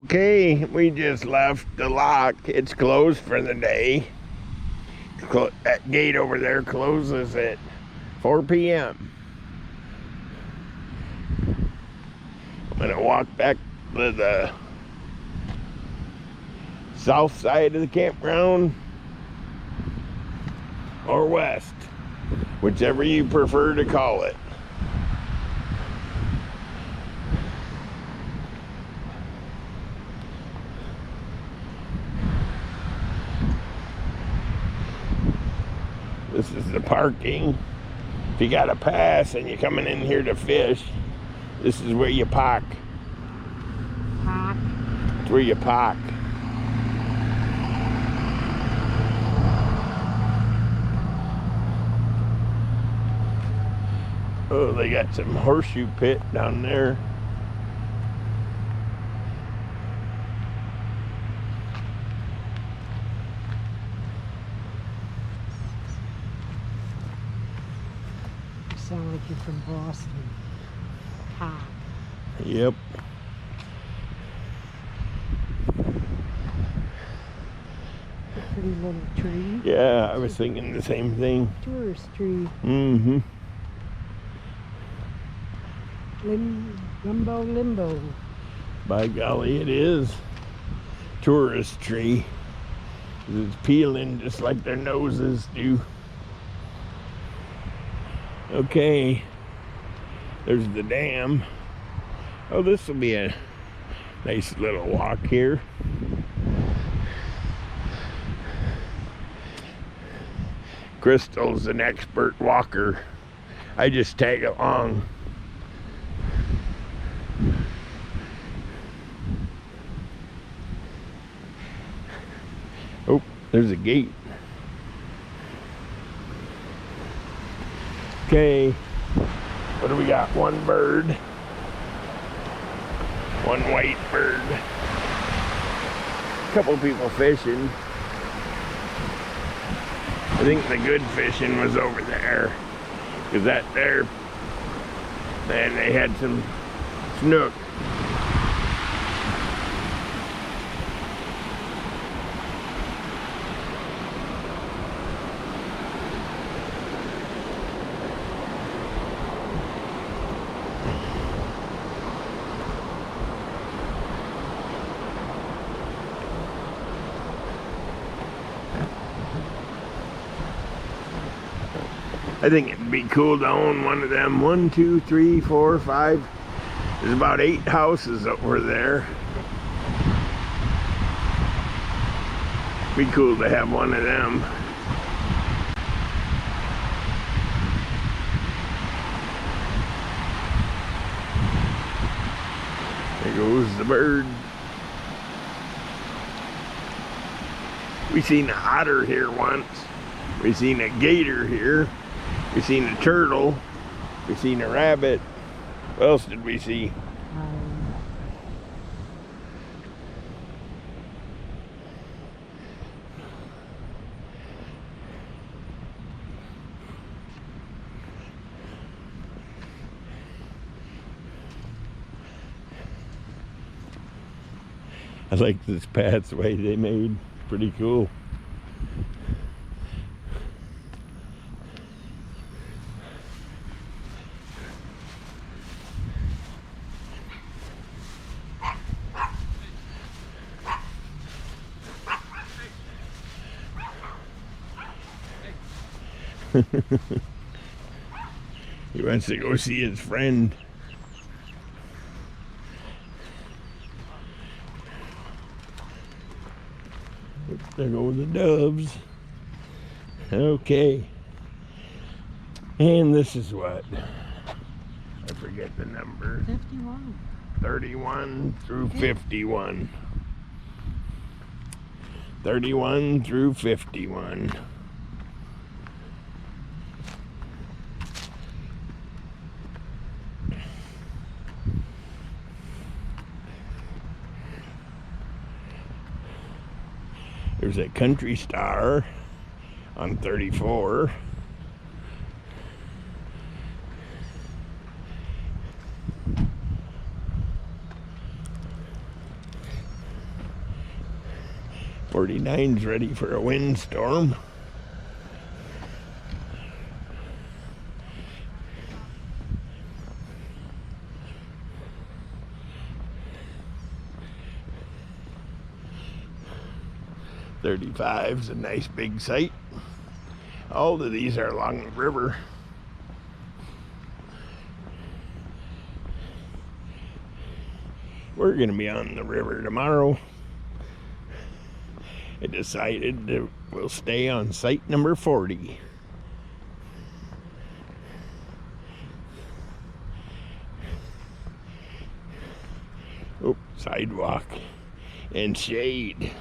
Okay, we just left the lock. It's closed for the day. That gate over there closes at 4 p.m. I'm gonna walk back to the south side of the campground or west, whichever you prefer to call it. This is the parking. If you got a pass and you're coming in here to fish, this is where you park. Park? It's where you park. Oh, they got some horseshoe pit down there. You sound like you're from Boston. Park. Yep. Pretty little tree. Yeah, I was thinking the same thing. Tourist tree. Mm-hmm. Limbo. By golly, it is. Tourist tree. It's peeling just like their noses do. Okay. There's the dam. Oh, this will be a nice little walk here. Crystal's an expert walker. I just tag along. Oh, there's a gate. Okay, what do we got? One bird. One white bird. A couple people fishing. I think the good fishing was over there. Because that there, and they had some snook. I think it'd be cool to own one of them. 1, 2, 3, 4, 5. There's about 8 houses over there. Be cool to have one of them. There goes the bird. We seen an otter here once. We seen a gator here. We seen a turtle. We seen a rabbit. What else did we see? I like this pathway they made. Pretty cool. He wants to go see his friend. There go the doves. Okay. And this is what? I forget the number. 51. 31 through 51. 31 through 51. There's a Country Star on 34. 49's ready for a windstorm. .35's a nice big site. All of these are along the river. We're gonna be on the river tomorrow. I decided that we'll stay on site number 40. Oh, sidewalk and shade.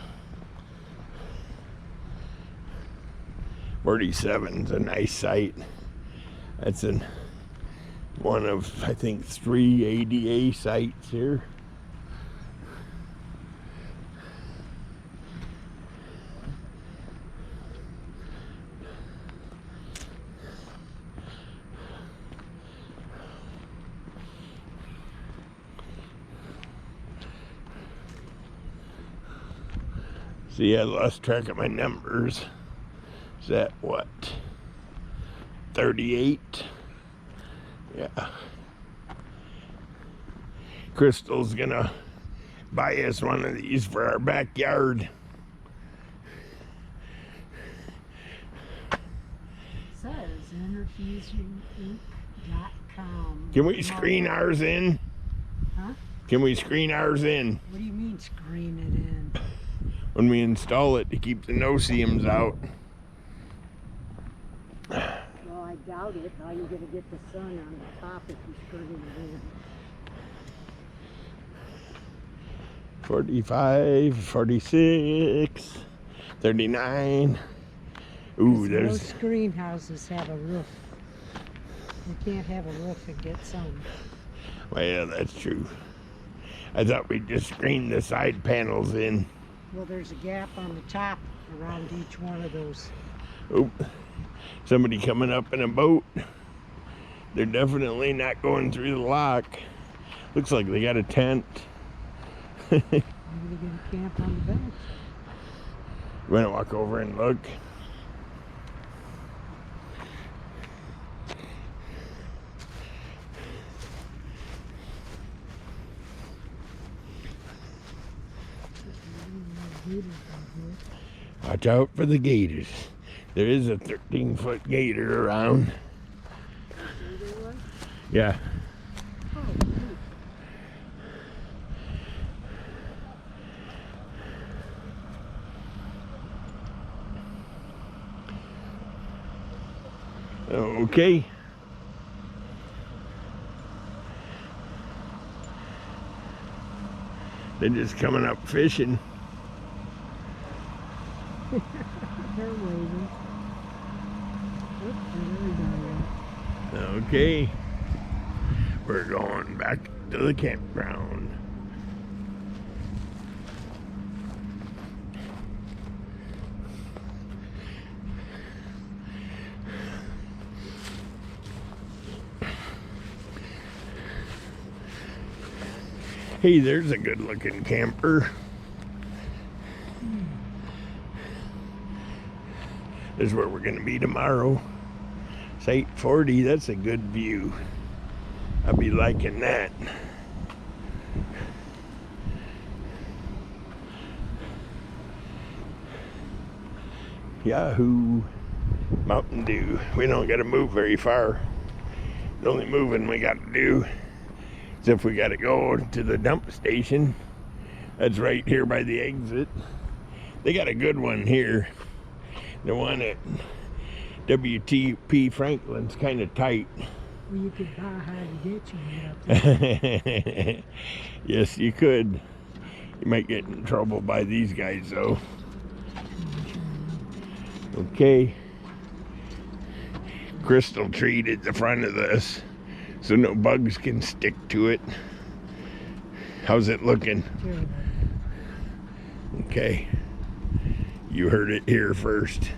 47's a nice site. That's one of, I think, 3 ADA sites here. See, I lost track of my numbers. Is that what? 38? Yeah. Crystal's gonna buy us one of these for our backyard. Says interfusionink.com. Can we screen ours in? Huh? Can we screen ours in? What do you mean screen it in? When we install it to keep the no-seams out. Well, I doubt it. How are you going to get the sun on the top if you screen it in? 45, 46, 39. Ooh, there's... Most greenhouses have a roof. You can't have a roof and get sun. Well, yeah, that's true. I thought we'd just screen the side panels in. Well, there's a gap on the top around each one of those. Oop. Somebody coming up in a boat. They're definitely not going through the lock. Looks like they got a tent. Maybe they're going to camp on the bench. You want to walk over and look? Watch out for the gators. There is a 13-foot gator around. Yeah. Okay. They're just coming up fishing. They're waving. Oop, they're really dying. Okay. We're going back to the campground. Hey, there's a good looking camper. This is where we're gonna be tomorrow. Site 40, that's a good view. I'll be liking that. Yahoo! Mountain Dew. We don't gotta move very far. The only moving we gotta do is if we gotta go to the dump station. That's right here by the exit. They got a good one here. The one at WTP Franklin's kind of tight. Well, you could buy Harley Davidson up there. Yes, you could. You might get in trouble by these guys, though. Okay. Crystal treated the front of this so no bugs can stick to it. How's it looking? Terrible. Okay. You heard it here first.